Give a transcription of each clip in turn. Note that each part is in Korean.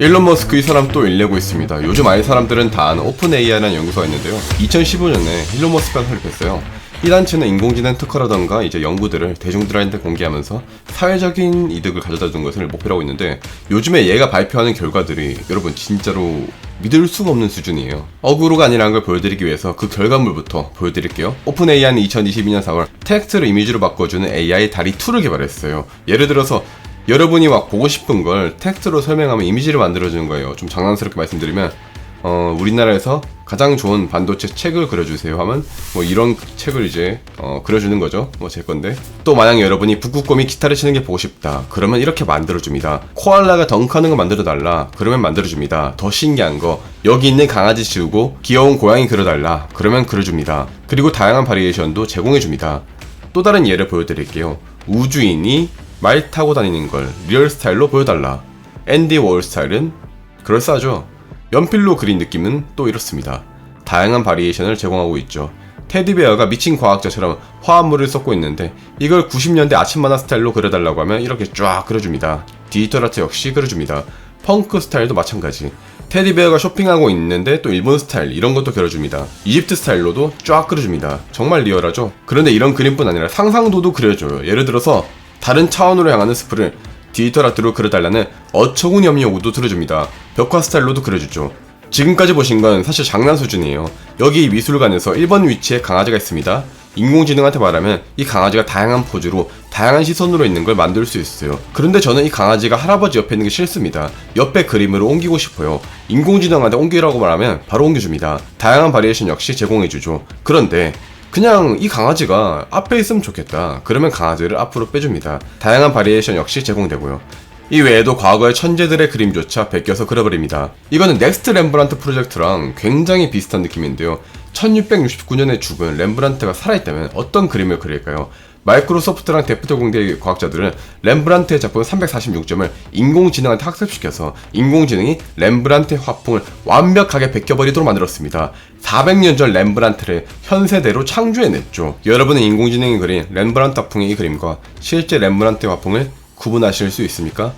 일론 머스크 이 사람 또 일내고 있습니다. 요즘 아는 사람들은 다 아는 오픈 AI라는 연구소가 있는데요. 2015년에 일론 머스크가 설립했어요. 이 단체는 인공지능 특허라던가 이제 연구들을 대중들한테 공개하면서 사회적인 이득을 가져다 주는 것을 목표로 하고 있는데, 요즘에 얘가 발표하는 결과들이 여러분 진짜로 믿을 수가 없는 수준이에요. 어그로가 아니라는 걸 보여드리기 위해서 그 결과물부터 보여드릴게요. 오픈 AI는 2022년 4월 텍스트를 이미지로 바꿔주는 AI 다리2를 개발했어요. 예를 들어서 여러분이 막 보고 싶은 걸 텍스트로 설명하면 이미지를 만들어주는 거예요. 좀 장난스럽게 말씀드리면 우리나라에서 가장 좋은 반도체 책을 그려주세요 하면 뭐 이런 책을 이제 그려주는 거죠. 뭐 제 건데, 또 만약에 여러분이 북극곰이 기타를 치는 게 보고 싶다 그러면 이렇게 만들어줍니다. 코알라가 덩크하는 거 만들어달라 그러면 만들어줍니다. 더 신기한 거, 여기 있는 강아지 지우고 귀여운 고양이 그려달라 그러면 그려줍니다. 그리고 다양한 바리에이션도 제공해줍니다. 또 다른 예를 보여드릴게요. 우주인이 말 타고 다니는 걸 리얼 스타일로 보여달라. 앤디 월 스타일은 그럴싸하죠. 연필로 그린 느낌은 또 이렇습니다. 다양한 바리에이션을 제공하고 있죠. 테디베어가 미친 과학자처럼 화합물을 섞고 있는데 이걸 90년대 아침 만화 스타일로 그려달라고 하면 이렇게 쫙 그려줍니다. 디지털 아트 역시 그려줍니다. 펑크 스타일도 마찬가지. 테디베어가 쇼핑하고 있는데 또 일본 스타일 이런 것도 그려줍니다. 이집트 스타일로도 쫙 그려줍니다. 정말 리얼하죠? 그런데 이런 그림뿐 아니라 상상도도 그려줘요. 예를 들어서 다른 차원으로 향하는 스프를 디지털 아트로 그려달라는 어처구니없는 요구도 들어줍니다. 벽화 스타일로도 그려주죠. 지금까지 보신 건 사실 장난 수준이에요. 여기 미술관에서 1번 위치에 강아지가 있습니다. 인공지능한테 말하면 이 강아지가 다양한 포즈로 다양한 시선으로 있는 걸 만들 수 있어요. 그런데 저는 이 강아지가 할아버지 옆에 있는 게 싫습니다. 옆에 그림으로 옮기고 싶어요. 인공지능한테 옮기라고 말하면 바로 옮겨줍니다. 다양한 바리에이션 역시 제공해주죠. 그런데 그냥 이 강아지가 앞에 있으면 좋겠다 그러면 강아지를 앞으로 빼줍니다. 다양한 바리에이션 역시 제공되고요. 이 외에도 과거의 천재들의 그림조차 베껴서 그려버립니다. 이거는 넥스트 렘브란트 프로젝트랑 굉장히 비슷한 느낌인데요. 1669년에 죽은 렘브란트가 살아있다면 어떤 그림을 그릴까요? 마이크로소프트랑 데프트 공대 과학자들은 렘브란트의 작품 346점을 인공지능한테 학습시켜서 인공지능이 렘브란트의 화풍을 완벽하게 베껴버리도록 만들었습니다. 400년 전 렘브란트를 현세대로 창조해냈죠. 여러분은 인공지능이 그린 렘브란트 화풍의 이 그림과 실제 렘브란트의 화풍을 구분하실 수 있습니까?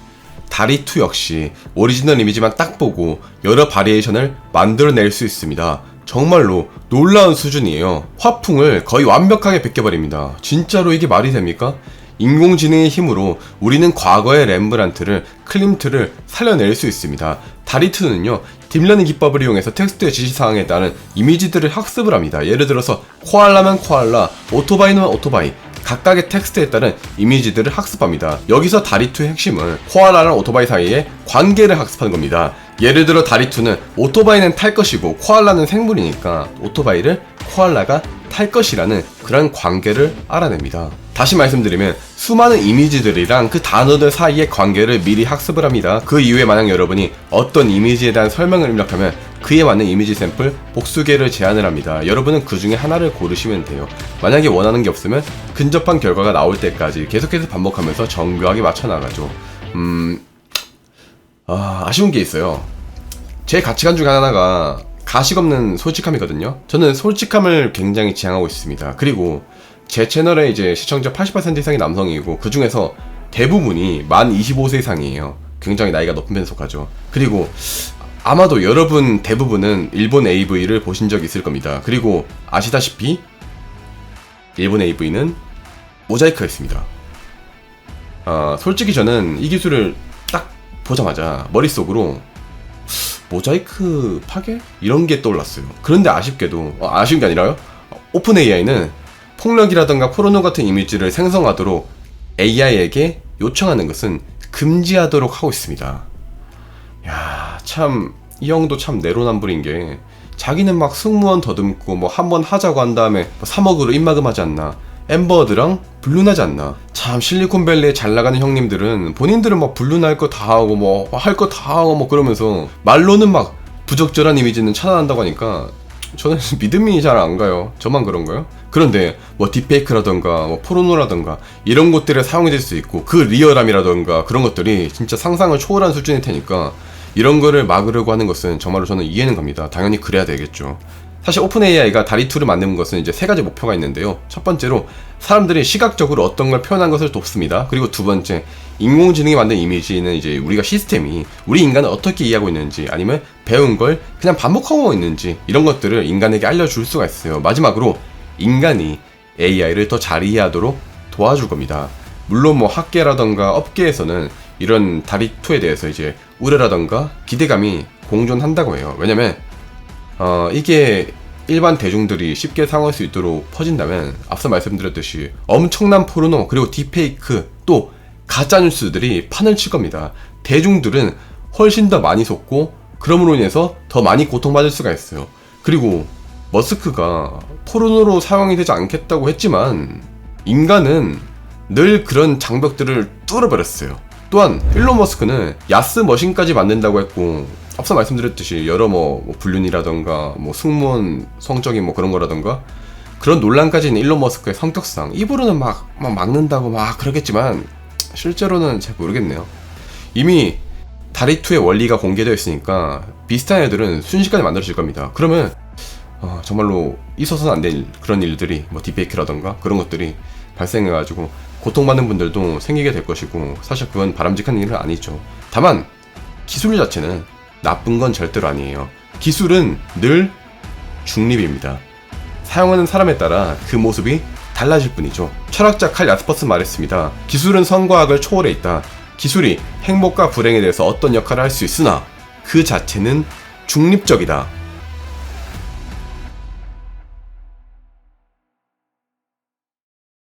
다리2 역시 오리지널 이미지만 딱 보고 여러 바리에이션을 만들어낼 수 있습니다. 정말로 놀라운 수준이에요. 화풍을 거의 완벽하게 베껴버립니다. 진짜로 이게 말이 됩니까? 인공지능의 힘으로 우리는 과거의 렘브란트를, 클림트를 살려낼 수 있습니다. 다리2는요 딥러닝 기법을 이용해서 텍스트의 지시사항에 따른 이미지들을 학습을 합니다. 예를 들어서 코알라면 코알라, 오토바이는 오토바이, 각각의 텍스트에 따른 이미지들을 학습합니다. 여기서 다리2의 핵심은 코알라랑 오토바이 사이의 관계를 학습하는 겁니다. 예를 들어 다리2는 오토바이는 탈 것이고 코알라는 생물이니까 오토바이를 코알라가 탈 것이라는 그런 관계를 알아냅니다. 다시 말씀드리면 수많은 이미지들이랑 그 단어들 사이의 관계를 미리 학습을 합니다. 그 이후에 만약 여러분이 어떤 이미지에 대한 설명을 입력하면 그에 맞는 이미지 샘플 복수 개를 제안을 합니다. 여러분은 그 중에 하나를 고르시면 돼요. 만약에 원하는 게 없으면 근접한 결과가 나올 때까지 계속해서 반복하면서 정교하게 맞춰나가죠. 아쉬운 게 있어요. 제 가치관 중에 하나가 가식 없는 솔직함이거든요. 저는 솔직함을 굉장히 지향하고 있습니다. 그리고 제 채널에 이제 시청자 80% 이상이 남성이고 그 중에서 대부분이 만 25세 이상이에요. 굉장히 나이가 높은 편에 속하죠. 그리고 아마도 여러분 대부분은 일본 AV를 보신 적이 있을 겁니다. 그리고 아시다시피 일본 AV는 모자이크가 있습니다. 솔직히 저는 이 기술을 딱 보자마자 머릿속으로 모자이크 파괴? 이런 게 떠올랐어요. 그런데 아쉽게도 아쉬운 게 아니라요, 오픈 AI는 폭력이라던가 포르노 같은 이미지를 생성하도록 AI에게 요청하는 것은 금지하도록 하고 있습니다. 야, 참 이 형도 참 내로남불인 게 자기는 막 승무원 더듬고 뭐 한번 하자고 한 다음에 3억으로 입마금하지 않나, 엠버드랑 불륜하지 않나. 참 실리콘밸리에 잘 나가는 형님들은 본인들은 막 불륜할 거 다 하고 뭐 할 거 다 하고 뭐 그러면서 말로는 막 부적절한 이미지는 차단한다고 하니까 저는 믿음이 잘 안 가요. 저만 그런가요? 그런데 뭐 딥페이크라던가 뭐 포르노라던가 이런 것들에 사용될 수 있고 그 리얼함이라던가 그런 것들이 진짜 상상을 초월한 수준일 테니까 이런 거를 막으려고 하는 것은 정말로 저는 이해는 갑니다. 당연히 그래야 되겠죠. 사실 오픈 AI가 DALL-E 2를 만드는 것은 이제 세 가지 목표가 있는데요. 첫 번째로 사람들이 시각적으로 어떤 걸 표현한 것을 돕습니다. 그리고 두 번째, 인공지능이 만든 이미지는 이제 우리가 시스템이 우리 인간을 어떻게 이해하고 있는지, 아니면 배운 걸 그냥 반복하고 있는지, 이런 것들을 인간에게 알려줄 수가 있어요. 마지막으로 인간이 AI를 더 잘 이해하도록 도와줄 겁니다. 물론 뭐 학계라던가 업계에서는 이런 DALL-E 2에 대해서 이제 우려라던가 기대감이 공존한다고 해요. 왜냐면 이게 일반 대중들이 쉽게 사용할 수 있도록 퍼진다면 앞서 말씀드렸듯이 엄청난 포르노, 그리고 딥페이크, 또 가짜뉴스들이 판을 칠 겁니다. 대중들은 훨씬 더 많이 속고 그럼으로 인해서 더 많이 고통받을 수가 있어요. 그리고 머스크가 포르노로 사용이 되지 않겠다고 했지만 인간은 늘 그런 장벽들을 뚫어버렸어요. 또한 일론 머스크는 야스 머신까지 만든다고 했고, 앞서 말씀드렸듯이 여러 뭐 불륜이라던가 뭐 승무원 성적인 뭐 그런 거라던가 그런 논란까지 있는 일론 머스크의 성격상 입으로는 막 막는다고 막 그러겠지만 실제로는 잘 모르겠네요. 이미 DALL-E 2의 원리가 공개되어 있으니까 비슷한 애들은 순식간에 만들어질 겁니다. 그러면 정말로 있어서는 안 될 그런 일들이 뭐 딥페이크라던가 그런 것들이 발생해가지고 고통받는 분들도 생기게 될 것이고, 사실 그건 바람직한 일은 아니죠. 다만 기술 자체는 나쁜 건 절대로 아니에요. 기술은 늘 중립입니다. 사용하는 사람에 따라 그 모습이 달라질 뿐이죠. 철학자 칼 야스퍼스는 말했습니다. 기술은 선과학을 초월해 있다. 기술이 행복과 불행에 대해서 어떤 역할을 할 수 있으나 그 자체는 중립적이다.